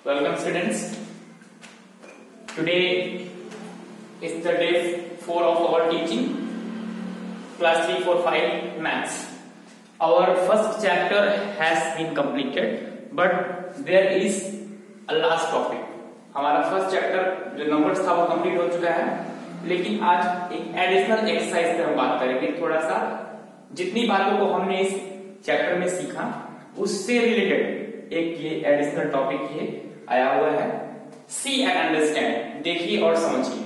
Welcome students. Today is the day 4 of our teaching, class 3, 4, 5 maths. Our first chapter has been completed, but there is a last topic. हमारा first chapter जो numbers था वो complete हो चुका है, लेकिन आज एक एडिशनल एक्सरसाइज पे हम बात करेंगे। थोड़ा सा जितनी बातों को हमने इस चैप्टर में सीखा उससे रिलेटेड एक ये एडिशनल टॉपिक ये आया हुआ है। सी एंड अंडरस्टैंड, देखिए और समझिए।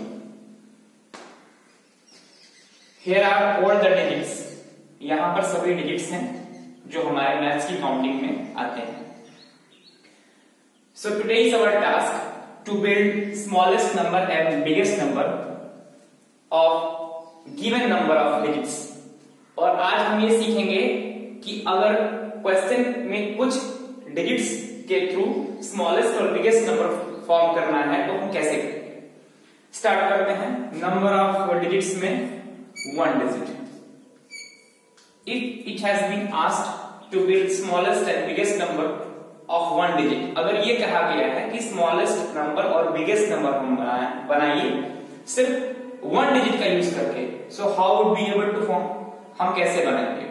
Here are all the digits, यहां पर सभी डिजिट्स हैं जो हमारे मैथ्स की काउंटिंग में आते हैं। So today is our task to build smallest number and biggest number of given number of digits। और आज हम ये सीखेंगे कि अगर क्वेश्चन में कुछ डिजिट्स के थ्रू स्मॉलेस्ट और बिगेस्ट नंबर फॉर्म करना है तो हम कैसे करेंगे। स्टार्ट करते हैं। नंबर ऑफ डिजिट्स में 1 digit. If it has been asked to build smallest and biggest number of 1 digit, अगर ये कहा गया है कि स्मॉलेस्ट नंबर और बिगेस्ट नंबर हम बनाइए सिर्फ 1 डिजिट का यूज करके, so how would be able to form, हम कैसे बनाएंगे।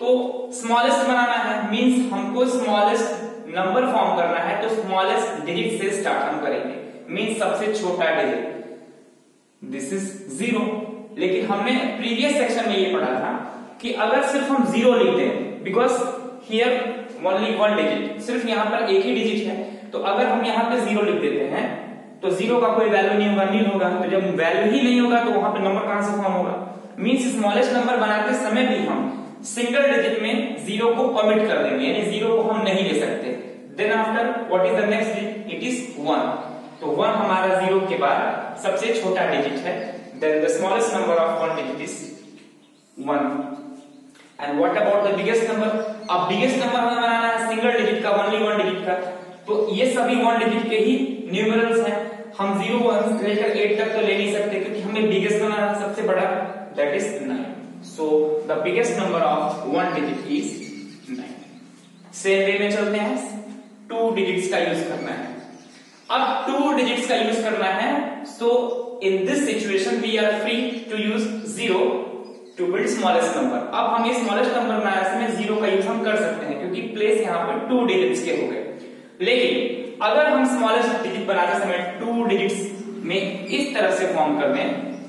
तो स्मॉलेस्ट बनाना है मींस हमको स्मॉलेस्ट नंबर फॉर्म करना है, तो स्मॉलेस्ट डिजिट से स्टार्ट हम करेंगे, मींस सबसे छोटा डिजिट। This is 0। लेकिन हमने प्रीवियस सेक्शन में ये पढ़ा था कि अगर सिर्फ हम 0 लिख दें, बिकॉज हियर ओनली 1 डिजिट, सिर्फ यहां पर एक ही डिजिट है, तो अगर हम यहां पे 0 लिख देते हैं तो 0 का कोई वैल्यू नहीं होगा, नील होगा। तो जब वैल्यू ही नहीं होगा तो वहां पे नंबर कहां से फॉर्म होगा। मींस स्मॉलेस्ट नंबर बनाते समय भी हम सिंगल डिजिट में 0 को ओमिट कर देंगे, यानी 0 को हम नहीं ले सकते। Then after what is the next digit, it is 1। तो 1 हमारा 0 के बाद सबसे छोटा डिजिट है। Then the smallest number of 1 digit is 1। And what about the biggest number. अब बिगेस्ट नंबर हमें बनाना है सिंगल डिजिट का, ओनली 1 डिजिट का, तो ये सभी 1 डिजिट के ही न्यूमेरल्स हैं। हम 0 1 से लेकर 8 तक तो ले नहीं सकते क्योंकि हमें बिगेस्ट बनाना है सबसे बड़ा, that is 9। So the biggest number of 1 digit is 9। Same way में चलते हैं, 2 डिजिट्स का यूज करना है। अब 2 डिजिट्स का यूज करना है, so in this situation we are free to use 0 to build smallest number. अब हम ये स्मॉलेस्ट नंबर बनाने समय 0 का यूज हम कर सकते हैं क्योंकि प्लेस यहाँ पर 2 डिजिट्स के हो गए। लेकिन अगर हम स्मॉलेस्ट डिजिट बनाते समय 2 डिजिट्स में इस तरह से फॉर्म कर दें,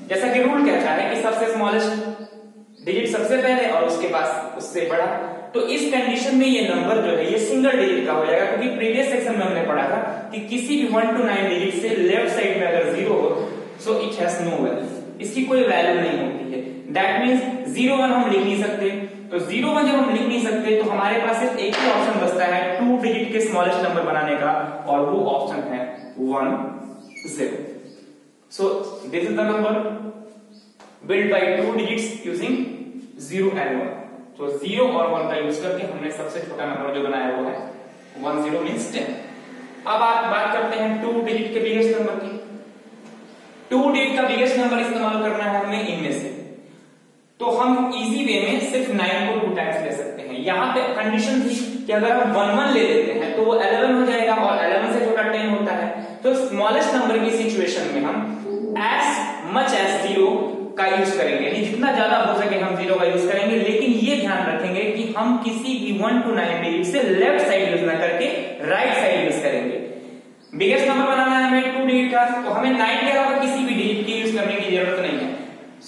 जैसा कि रूल कहता है कि सबसे स्मॉलेस्ट डिजिट सबसे पहले और उसके पास उससे बड़ा, तो इस कंडीशन में ये नंबर जो है ये सिंगल डिजिट का हो जाएगा, क्योंकि प्रीवियस सेक्शन में हमने पढ़ा था कि किसी भी 1 to 9 डिजिट से लेफ्ट साइड में अगर 0 हो so it has no value, इसकी कोई वैल्यू नहीं होती है। दैट मींस 0 1 हम लिख नहीं सकते। तो 0 1 जब हम लिख नहीं सकते तो हमारे पास सिर्फ एक ही ऑप्शन बचता है 2 डिजिट के स्मॉलेस्ट नंबर बनाने का, और वो ऑप्शन है 1 0। So this is the number build by 2 digits using 0 and 1। तो 0 और 1 का यूज करके हमने सबसे छोटा नंबर जो बनाया वो है 1 0 मींस 10। अब आप बात करते हैं 2 डिजिट के बिगेस्ट नंबर की। 2 डिजिट का बिगेस्ट नंबर इस्तेमाल करना है हमें इनमें से, तो हम इजी वे में सिर्फ 9 को 2 टाइम्स ले सकते हैं। यहां पे कंडीशन थी कि अगर हम 1 1 ले लेते हैं तो वो 11 हो जाएगा, और 11 से छोटा 10 होता है। तो स्मॉलेस्ट नंबर की सिचुएशन में हम एज मच एज 0 का यूज करेंगे, यानी जितना ज्यादा हो सके हम 0 का यूज करेंगे। लेकिन ये ध्यान रखेंगे कि हम किसी भी 1 to 9 डिजिट से लेफ्ट साइड यूज ना करके राइट साइड यूज करेंगे। बिगेस्ट नंबर बनाना है हमें 2 डिजिट का, तो हमें 9 के अलावा किसी भी डिजिट की यूज करने की जरूरत नहीं है।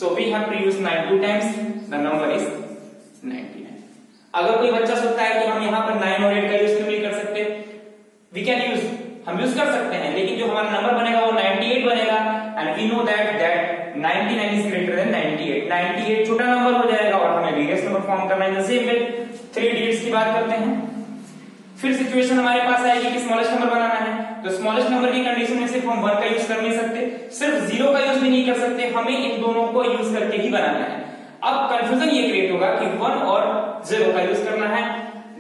So we have to use 9 2 times, the number is 99। अगर कोई बच्चा सोचता है कि हम यहाँ पर 9 और 8 का यूज क्यों नहीं कर सकते, we can use, हम यूज कर सकते हैं, लेकिन जो हमारा नंबर बनेगा वो 98 बनेगा। and we know that 99 is greater than 98। 98 छोटा नंबर हो जाएगा और हमें बिगेस्ट नंबर फॉर्म करना है। सेम वे 3 डिजिट्स की बात करते हैं। फिर सिचुएशन हमारे पास आएगी कि स्मॉलेस्ट नंबर बनाना है, तो स्मॉलेस्ट नंबर की कंडीशन में सिर्फ हम 1 का यूज कर नहीं सकते, सिर्फ 0 का यूज भी नहीं कर सकते, हमें इन दोनों को यूज करके ही बनाना है। अब कंफ्यूजन ये क्रिएट होगा कि 1 और 0 का यूज करना है,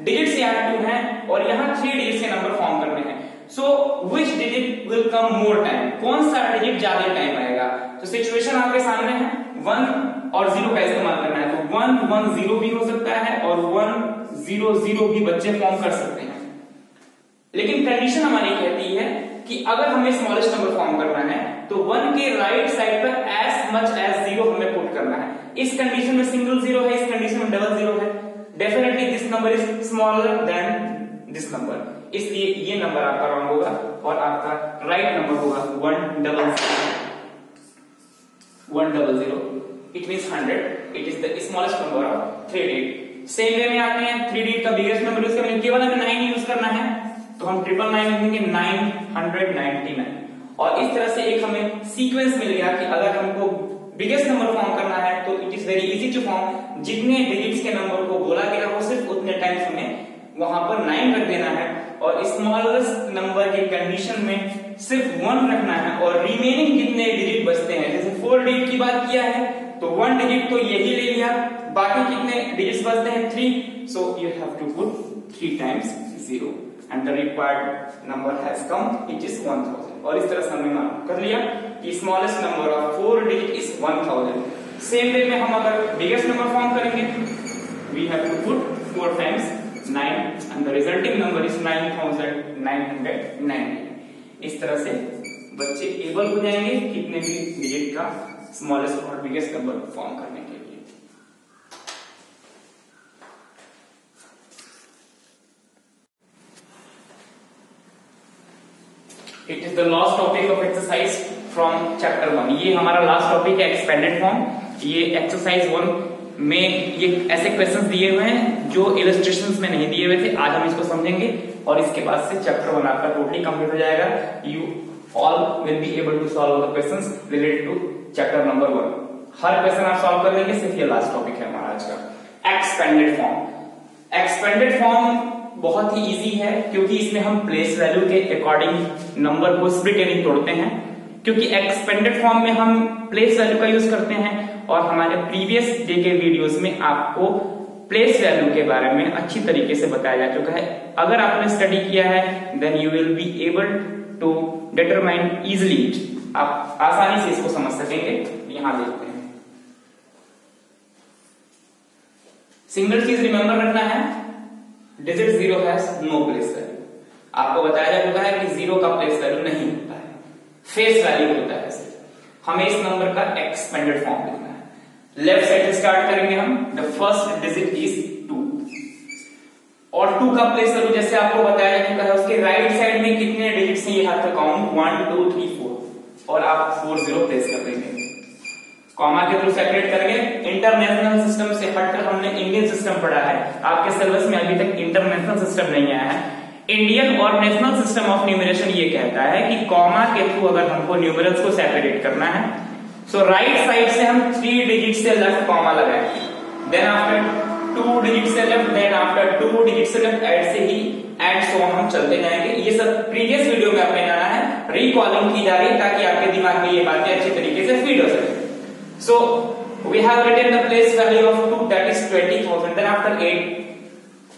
डिजिट्स यहाँ 2 हैं और यहाँ 3 डिजिट के नंबर फॉर्म करने हैं। So which digit will come more time, कौन सा डिजिट ज्यादा टाइम आएगा। तो सिचुएशन आपके सामने है, 1 और 0 का इस्तेमाल करना है, तो 1 1 0 भी हो सकता है और 1 0 0 भी बच्चे फॉर्म कर सकते हैं। लेकिन कंडीशन हमारी कहती है कि अगर हमें स्मॉलेस्ट नंबर फॉर्म करना है तो 1 के राइट साइड पर एज मच एज 0 हमें पुट करना है। इस कंडीशन में सिंगल 0 है, इस कंडीशन में डबल 0 है। Definitely this number is smaller than this number, इसलिए ये नंबर आपका रॉन्ग होगा और आपका राइट नंबर होगा 100. It means 100. It is the smallest number of 3 digit. Same way में आते हैं 3 digit का बिगेस्ट नंबर यूज करेंगे, केवल हमें 9 यूज करना है तो हम 999 लिखेंगे 999। और इस तरह से एक हमें सीक्वेंस मिल गया कि अगर हमको बिगेस्ट नंबर फॉर्म करना है तो it is very easy to form. जितने डिजिट्स के नंबर को बोला गया हो सिर्फ उतने टाइम्स हमें वहां पर 9 रख देना है और स्मॉलेस्ट नंबर की कंडीशन में सिर्फ 1 रखना है और रिमेनिंग जितने डिजिट बचते हैं, जैसे 4 डिजिट की बात किया है तो 1 डिजिट तो यही ले लिया, बाकी कितने डिजिट्स बचते हैं 3, so you have to put 3 times 0 and the required number has come, it is 1000। और इस तरह से हमने मालूम कर लिया कि smallest number of 4 digit is 1000। Same way में हम अगर बिगेस्ट नंबर फॉर्म करेंगे we have to put 4 times 9 and the resulting number is 9990। इस तरह से बच्चे एबल हो जाएंगे कितने भी डिजिट का स्मॉलेस्ट और बिगेस्ट नंबर फॉर्म करने के लिए। It is the last topic of exercise from chapter 1। ये हमारा लास्ट टॉपिक है एक्सपेंडेड फॉर्म। ये एक्सरसाइज 1 में ये ऐसे क्वेश्चंस दिए हुए हैं जो इलस्ट्रेशंस में नहीं दिए हुए थे। आज हम इसको समझेंगे और इसके बाद से चैप्टर 1 आपका टोटली कंप्लीट हो जाएगा। You all will be able to solve the questions related to chapter number 1। हर क्वेश्चन आप सॉल्व कर लेंगे, सिर्फ ये लास्ट टॉपिक है हमारा आज का एक्सपेंडेड फॉर्म। एक्सपेंडेड फॉर्म बहुत ही इजी है क्योंकि इसमें हम प्लेस वैल्यू के अकॉर्डिंग नंबर को स्प्लिट यानी तोड़ते हैं। क्योंकि एक्सपेंडेड फॉर्म में हम प्लेस वैल्यू का यूज करते हैं और हमारे प्रीवियस डे के वीडियोस में आपको प्लेस वैल्यू के बारे में अच्छी तरीके से बताया जा चुका है। अगर आपने स्टडी किया है then you will be able to determine easily it, आप आसानी से इसको समझ सकेंगे। यहां देखते हैं, सिंगल चीज रिमेंबर रखना है, digit 0 has no place value. आपको बताया जा चुका है कि 0 का प्लेस वैल्यू नहीं होता है, फेस वैल्यू होता है। हमें इस नंबर का एक्सपेंडेड फॉर्म लिखना है। लेफ्ट साइड से स्टार्ट करेंगे हम। द फर्स्ट डिजिट इज 2 और 2 का प्लेस वैल्यू जैसे आपको बताया जा चुका है उसके राइट साइड में कितने डिजिट्स हैं ये हाथ का काउंट 1 2 3 4 और आप 4 0 प्लेस कर देंगे। कॉमा के थ्रू सेपरेट करेंगे। इंटरनेशनल सिस्टम से हटकर हमने इंडियन सिस्टम पढ़ा है, आपके सिलेबस में अभी तक इंटरनेशनल सिस्टम नहीं आया है। इंडियन और नेशनल सिस्टम ऑफ न्यूमरेशन ये कहता है कि कॉमा के थ्रू अगर हमको न्यूमरल्स को सेपरेट करना है सो राइट साइड से हम 3 डिजिट से लेफ्ट कॉमा लगाएंगे, देन आफ्टर 2 डिजिट से लेफ्ट, देन आफ्टर 2 डिजिट से लेफ्ट, ऐड से ही एंड सो हम चलते जाएंगे। ये सब प्रीवियस वीडियो में आपने जाना है, रिकॉलिंग की जा रही है ताकि आपके दिमाग में ये बातें अच्छी तरीके से फीड हो सके। So we have written the place value of 2 that is 20,000। Then after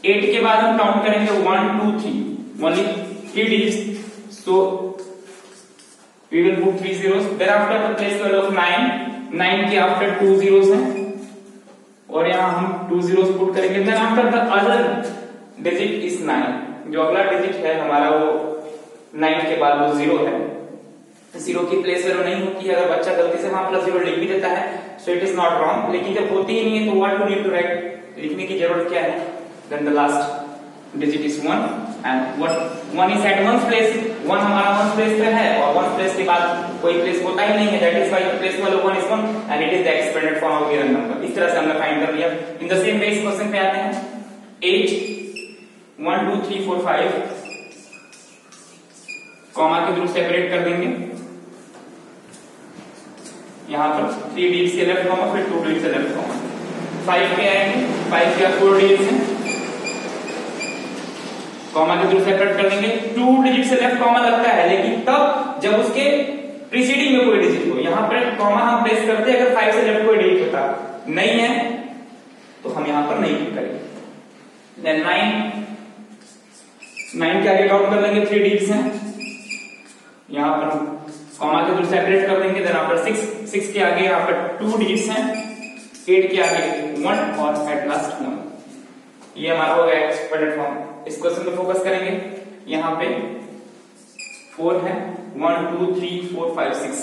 8 के बाद हम काउंट करेंगे 1 2 3, only 3 digits, so we will put 3 zeros। Then after the place value of 9 के आफ्टर 2 zeros हैं और यहां हम 2 zeros पुट करेंगे। Then after the other digit is 9, जो अगला डिजिट है हमारा वो 9 के बाद वो 0 है। 0 की प्लेस वैल्यू नहीं होती है, अगर बच्चा गलती से वहां प्लस 0 लिख भी देता है so it is not wrong, लेकिन जब होती ही नहीं है तो what to need to write, लिखने की जरूरत क्या है। Then the last digit is 1 and what 1 is at 1 place, 1 हमारा 1 प्लेस पे है और 1 प्लेस के बाद कोई प्लेस होता ही नहीं है, that is why the place value 1 is 1 and it is the expanded form of given number. इस तरह से हमने फाइंड कर लिया। इन द सेम वे इस क्वेश्चन पे आते हैं 8 1 2 3 4 5 कॉमा के थ्रू सेपरेट कर देंगे। यहां पर 3 डिजिट से लेफ्ट कॉमा, फिर 2 डिजिट से लेफ्ट कॉमा, 5 पे आएंगे, 5 के 4 डिजिट हैं, कॉमा के थ्रू सेपरेट कर देंगे। 2 डिजिट से लेफ्ट कॉमा लगता है लेकिन तब जब उसके प्रीसीडिंग में कोई डिजिट हो। यहां पर कॉमा हम प्लेस करते हैं अगर 5 से लेफ्ट कोई डिजिट होता नहीं है तो हम यहां पर नहीं क्लिक करेंगे। देन 9 के आगे काउंट कर लेंगे, 3 डिजिट्स हैं, यहां पर हम कॉमा के थ्रू सेपरेट कर देंगे। देन आफ्टर 6 के आगे यहाँ पर 2 डिजिट्स हैं, 8 के आगे 1 और एट लास्ट 1। ये हमारा हो गया एक्सपेंडेड फॉर्म। इस क्वेश्चन पे फोकस करेंगे। यहाँ पे 4 है, 1 2 3 4 5 6।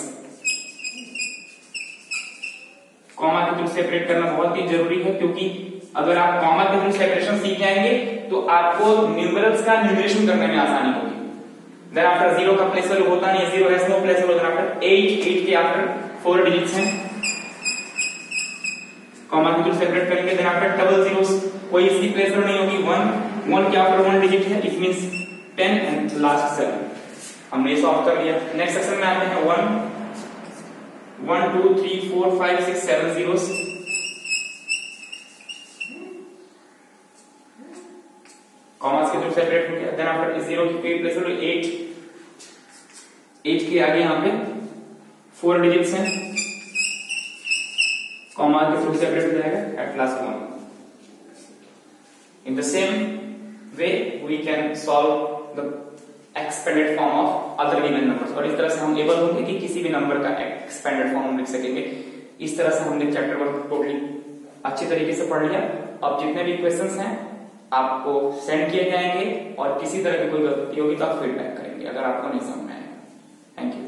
कॉमा के थ्रू सेपरेट करना बहुत ही जरूरी है, क्योंकि अगर आप कॉमा के थ्रू सेपरेशन सीख जाएंगे तो आपको न्यूमरल्स का न्यूमरेशन करने में आसानी होगी। देन आफ्टर 0 का प्लेस वैल्यू होता नहीं है, 0 has no place value. Then after 8 के आफ्टर 4 डिजिट्स हैं, कॉमा के थ्रू सेपरेट करेंगे। देन आफ्टर डबल जीरोस, कोई इसकी प्लेस वैल्यू नहीं होगी। 1 के आफ्टर 1 डिजिट है, इट मींस 10 एंड लास्ट 7। हमने ये सॉल्व कर लिया। नेक्स्ट सेक्शन में आते हैं 1 2 3 4 5 6 7 जीरोस। कॉमास के थ्रू सेपरेट हो गया। देन आफ्टर 0 की प्लेस वैल्यू 8 के आगे यहाँ पे 4 डिजिट्स हैं, कॉमा के थ्रू सेपरेट हो जाएगा at last 1। In the same way we can solve the expanded form of other given numbers, और इस तरह से हम एबल होंगे कि किसी भी नंबर का एक्सपेंडेड फॉर्म हम लिख सकेंगे। इस तरह से हमने चैप्टर 1 टोटली अच्छी तरीके से पढ़ लिया। अब जितने भी क्वेश्चंस हैं आपको सेंड किए जाएंगे, और किसी तरह की कोई गलती होगी तो आप फीडबैक करेंगे अगर आपको नहीं समझ में आए। Thank you.